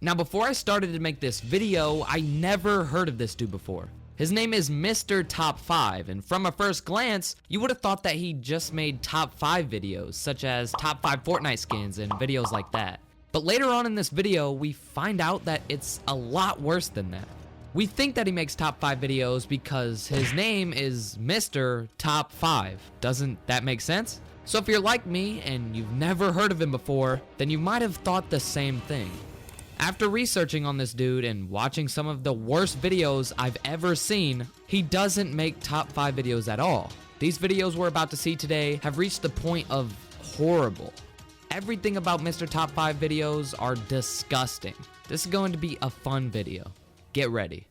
Now, before I started to make this video, I never heard of this dude before. His name is Mr. Top 5, and from a first glance, you would have thought that he just made top 5 videos, such as top 5 Fortnite skins and videos like that. But later on in this video, we find out that it's a lot worse than that. We think that he makes top 5 videos because his name is Mr. Top 5. Doesn't that make sense? So if you're like me and you've never heard of him before, then you might have thought the same thing. After researching on this dude and watching some of the worst videos I've ever seen, he doesn't make top 5 videos at all. These videos we're about to see today have reached the point of horrible. Everything about Mr. Top 5 videos are disgusting. This is going to be a fun video. Get ready.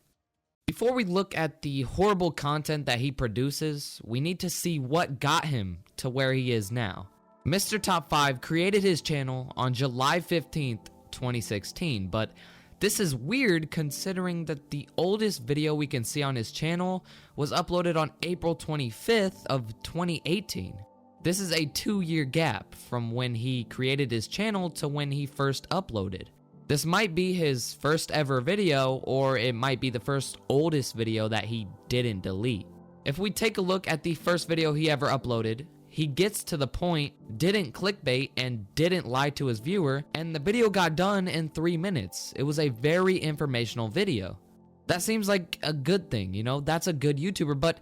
Before we look at the horrible content that he produces, we need to see what got him to where he is now. Mr. Top 5 created his channel on July 15th, 2016, but this is weird considering that the oldest video we can see on his channel was uploaded on April 25th of 2018. This is a 2-year gap from when he created his channel to when he first uploaded. This might be his first ever video, or it might be the first oldest video that he didn't delete. If we take a look at the first video he ever uploaded, he gets to the point, didn't clickbait, and didn't lie to his viewer, and the video got done in 3 minutes. It was a very informational video. That seems like a good thing, you know, that's a good YouTuber, but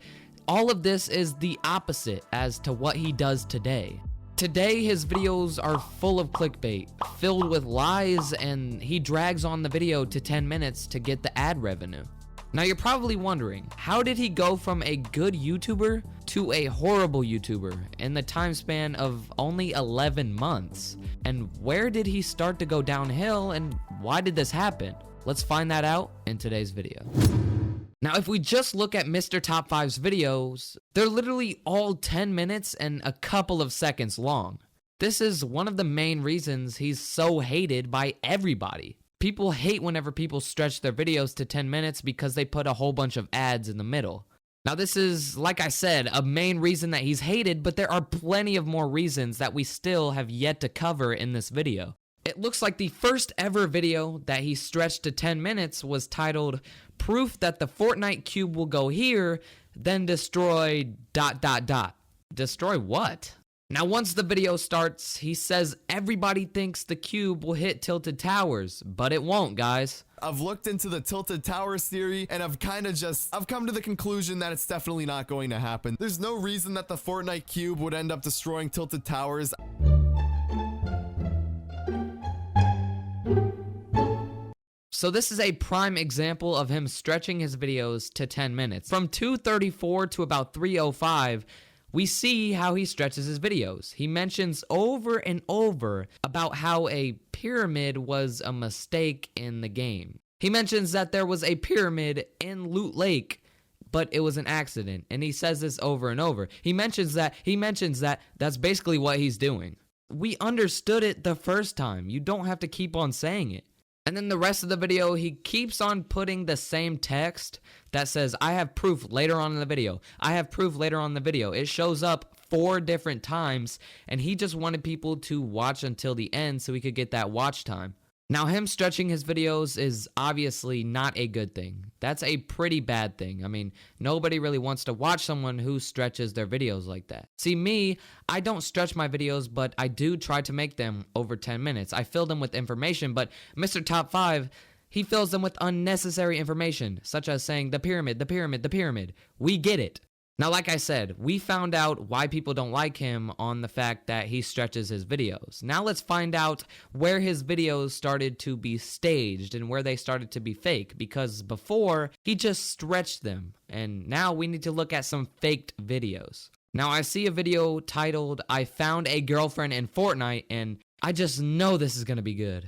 all of this is the opposite as to what he does today. Today, his videos are full of clickbait, filled with lies, and he drags on the video to 10 minutes to get the ad revenue. Now you're probably wondering, how did he go from a good YouTuber to a horrible YouTuber in the time span of only 11 months? And where did he start to go downhill, and why did this happen? Let's find that out in today's video. Now, if we just look at Mr. Top 5's videos, they're literally all 10 minutes and a couple of seconds long. This is one of the main reasons he's so hated by everybody. People hate whenever people stretch their videos to 10 minutes because they put a whole bunch of ads in the middle. Now, this is, like I said, a main reason that he's hated, but there are plenty of more reasons that we still have yet to cover in this video. It looks like the first ever video that he stretched to 10 minutes was titled, "Proof that the Fortnite cube will go here, then destroy ... Destroy what? Now, once the video starts, he says everybody thinks the cube will hit Tilted Towers, but it won't, guys. I've looked into the Tilted Towers theory, and I've come to the conclusion that it's definitely not going to happen. There's no reason that the Fortnite cube would end up destroying Tilted Towers. So this is a prime example of him stretching his videos to 10 minutes. From 2:34 to about 3:05, we see how he stretches his videos. He mentions over and over about how a pyramid was a mistake in the game. He mentions that there was a pyramid in Loot Lake, but it was an accident. And he says this over and over. He mentions that. That's basically what he's doing. We understood it the first time. You don't have to keep on saying it. And then the rest of the video, he keeps on putting the same text that says, "I have proof later on in the video. I have proof later on in the video." It shows up 4 different times, and he just wanted people to watch until the end so he could get that watch time. Now, him stretching his videos is obviously not a good thing. That's a pretty bad thing. I mean, nobody really wants to watch someone who stretches their videos like that. See, me, I don't stretch my videos, but I do try to make them over 10 minutes. I fill them with information, but Mr. Top 5, he fills them with unnecessary information, such as saying the pyramid, the pyramid, the pyramid. We get it. Now, like I said, we found out why people don't like him on the fact that he stretches his videos. Now let's find out where his videos started to be staged and where they started to be fake, because before, he just stretched them, and now we need to look at some faked videos. Now, I see a video titled, "I found a girlfriend in Fortnite," and I just know this is gonna be good.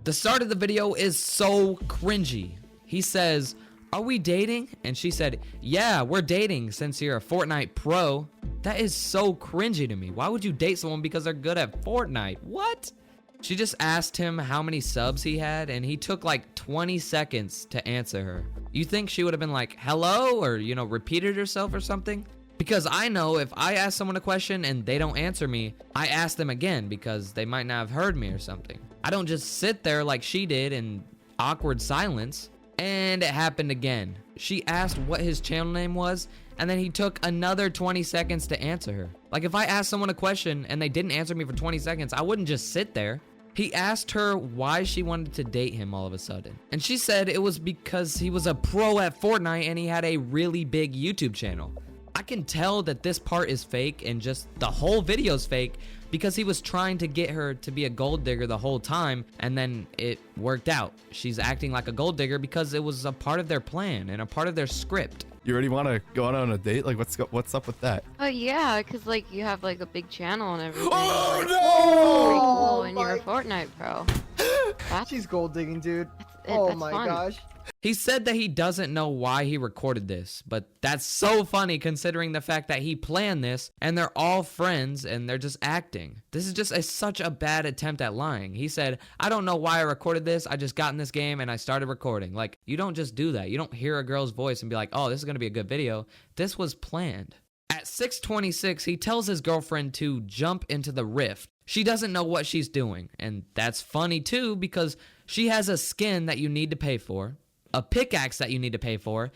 The start of the video is so cringy. He says, "Are we dating?" And she said, "Yeah, we're dating since you're a Fortnite pro." That is so cringy to me. Why would you date someone because they're good at Fortnite? What? She just asked him how many subs he had, and he took like 20 seconds to answer her. You think she would have been like, "Hello," or, you know, repeated herself or something? Because I know if I ask someone a question and they don't answer me, I ask them again because they might not have heard me or something. I don't just sit there like she did in awkward silence. And it happened again. She asked what his channel name was, and then he took another 20 seconds to answer her. Like, if I asked someone a question and they didn't answer me for 20 seconds, I wouldn't just sit there. He asked her why she wanted to date him all of a sudden. And she said it was because he was a pro at Fortnite and he had a really big YouTube channel. I can tell that this part is fake and just the whole video's fake because he was trying to get her to be a gold digger the whole time, and then it worked out. She's acting like a gold digger because it was a part of their plan and a part of their script. You already want to go on a date? Like, what's up with that? Oh yeah, cause like you have like a big channel and everything. Oh, like, no! Pretty cool, Oh and you're a my- Fortnite pro. That's, She's gold digging, dude. that's Oh that's my fun. gosh. He said that he doesn't know why he recorded this, but that's so funny considering the fact that he planned this and they're all friends and they're just acting. This is just such a bad attempt at lying. He said, I don't know why I recorded this. I just got in this game and I started recording. Like, you don't just do that. You don't hear a girl's voice and be like, oh, this is going to be a good video. This was planned. At 6:26, he tells his girlfriend to jump into the rift. She doesn't know what she's doing, and that's funny too because she has a skin that you need to pay for, a pickaxe that you need to pay for,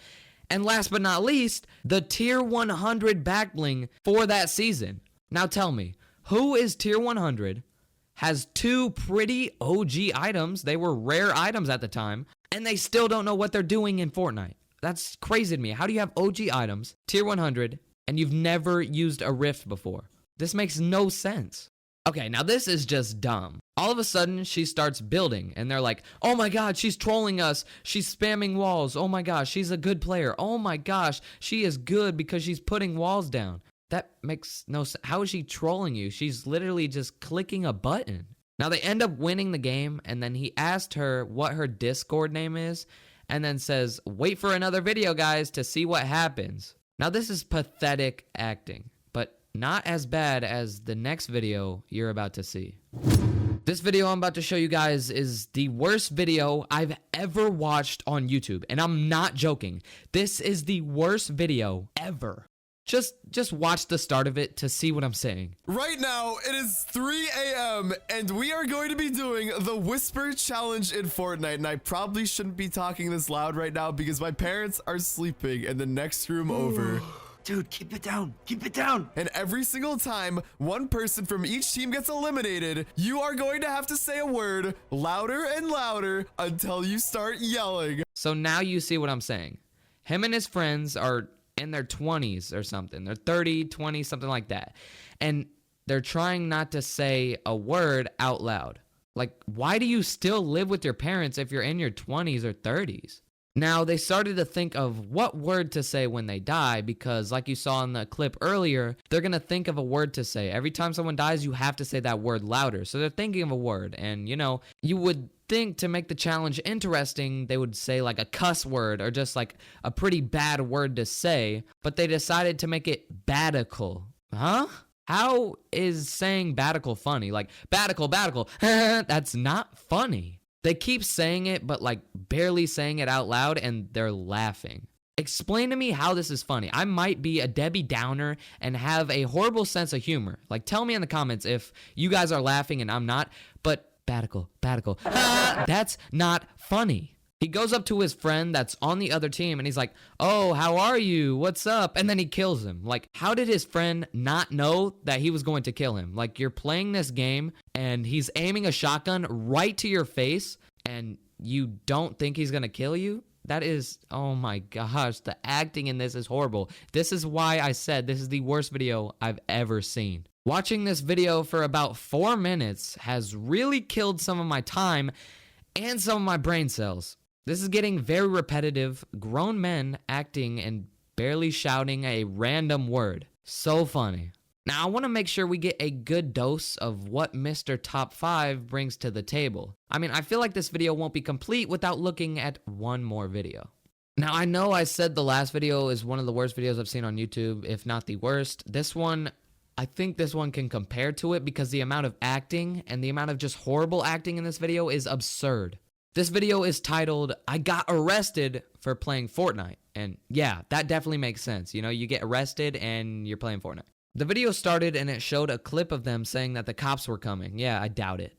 and last but not least, the tier 100 back bling for that season. Now tell me, who is tier 100, has 2 pretty OG items, they were rare items at the time, and they still don't know what they're doing in Fortnite? That's crazy to me. How do you have OG items, tier 100, and you've never used a rift before? This makes no sense. Okay, now this is just dumb. All of a sudden, she starts building, and they're like, oh my god, she's trolling us. She's spamming walls. Oh my gosh, she's a good player. Oh my gosh, she is good because she's putting walls down. That makes no sense. How is she trolling you? She's literally just clicking a button. Now, they end up winning the game, and then he asked her what her Discord name is, and then says, wait for another video, guys, to see what happens. Now, this is pathetic acting, but not as bad as the next video you're about to see. This video I'm about to show you guys is the worst video I've ever watched on YouTube, and I'm not joking. This is the worst video ever. Just watch the start of it to see what I'm saying. Right now, it is 3 a.m. and we are going to be doing the Whisper Challenge in Fortnite. And I probably shouldn't be talking this loud right now because my parents are sleeping in the next room over. Dude, keep it down. Keep it down. And every single time one person from each team gets eliminated, you are going to have to say a word louder and louder until you start yelling. So now you see what I'm saying. Him and his friends are in their 20s or something. They're 30, 20, something like that. And they're trying not to say a word out loud. Like, why do you still live with your parents if you're in your 20s or 30s? Now, they started to think of what word to say when they die because, like you saw in the clip earlier, they're going to think of a word to say. Every time someone dies, you have to say that word louder. So they're thinking of a word. And, you know, you would think to make the challenge interesting, they would say like a cuss word or just like a pretty bad word to say. But they decided to make it badical. Huh? How is saying badical funny? Like, badical. That's not funny. They keep saying it, but like barely saying it out loud, and they're laughing. Explain to me how this is funny. I might be a Debbie Downer and have a horrible sense of humor. Like, tell me in the comments if you guys are laughing and I'm not, but badical. That's not funny. He goes up to his friend that's on the other team and he's like, oh, how are you? What's up? And then he kills him. Like, how did his friend not know that he was going to kill him? Like, you're playing this game and he's aiming a shotgun right to your face and you don't think he's going to kill you? That is, oh my gosh, the acting in this is horrible. This is why I said this is the worst video I've ever seen. Watching this video for about 4 minutes has really killed some of my time and some of my brain cells. This is getting very repetitive, grown men acting and barely shouting a random word. So funny. Now, I want to make sure we get a good dose of what Mr. Top 5 brings to the table. I mean, I feel like this video won't be complete without looking at one more video. Now, I know I said the last video is one of the worst videos I've seen on YouTube, if not the worst. This one, I think this one can compare to it because the amount of acting and the amount of just horrible acting in this video is absurd. This video is titled, I got arrested for playing Fortnite. And yeah, that definitely makes sense. You know, you get arrested and you're playing Fortnite. The video started and it showed a clip of them saying that the cops were coming. Yeah, I doubt it.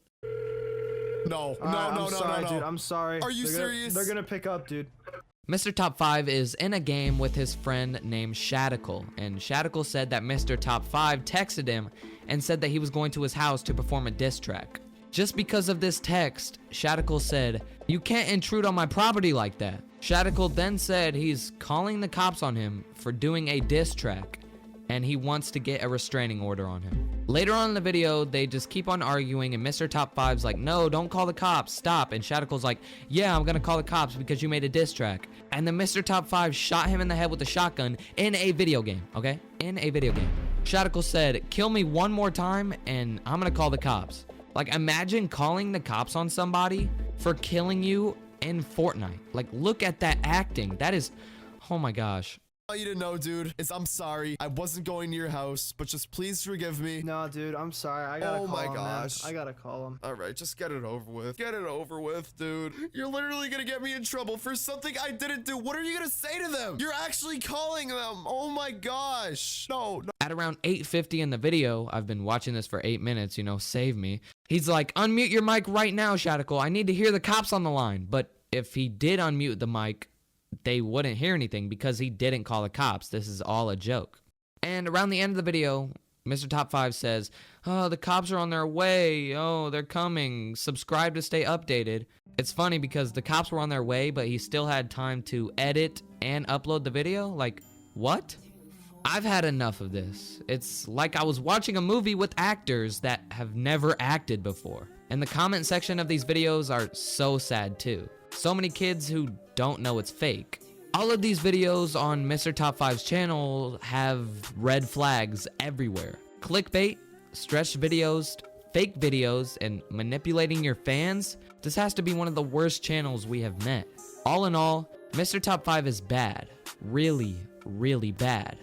No, I'm sorry, no. dude. I'm sorry. Are you serious? They're gonna pick up, dude. Mr. Top 5 is in a game with his friend named Shadical, and Shadical said that Mr. Top 5 texted him and said that he was going to his house to perform a diss track. Just because of this text, Shadical said, "You can't intrude on my property like that." Shadical then said he's calling the cops on him for doing a diss track, and he wants to get a restraining order on him. Later on in the video, they just keep on arguing, and Mr. Top 5's like, "No, don't call the cops, stop." And Shadical's like, "Yeah, I'm gonna call the cops because you made a diss track." And then Mr. Top 5 shot him in the head with a shotgun in a video game, okay? In a video game. Shadical said, "Kill me one more time and I'm gonna call the cops." Like, imagine calling the cops on somebody for killing you in Fortnite. Like, look at that acting. That is, oh my gosh. All you to know, dude, is I'm sorry. I wasn't going to your house, but just please forgive me. No, dude. I'm sorry. I gotta Oh call my him, man. gosh. I gotta call him. All right, just get it over with. Get it over with, dude. You're literally gonna get me in trouble for something I didn't do. What are you gonna say to them? You're actually calling them. Oh my gosh. No. At around 8:50 in the video, I've been watching this for 8 minutes, you know, save me. He's like, "Unmute your mic right now, Shadical. I need to hear the cops on the line." But if he did unmute the mic, they wouldn't hear anything because he didn't call the cops. This is all a joke. And around the end of the video, Mr. Top 5 says, "Oh, the cops are on their way. Oh, they're coming. Subscribe to stay updated." It's funny because the cops were on their way, but he still had time to edit and upload the video. Like, what? I've had enough of this. It's like I was watching a movie with actors that have never acted before. And the comment section of these videos are so sad too. So many kids who don't know it's fake. All of these videos on Mr. Top 5's channel have red flags everywhere. Clickbait, stretched videos, fake videos, and manipulating your fans. This has to be one of the worst channels we have met. All in all, Mr. Top 5 is bad. Really, really bad.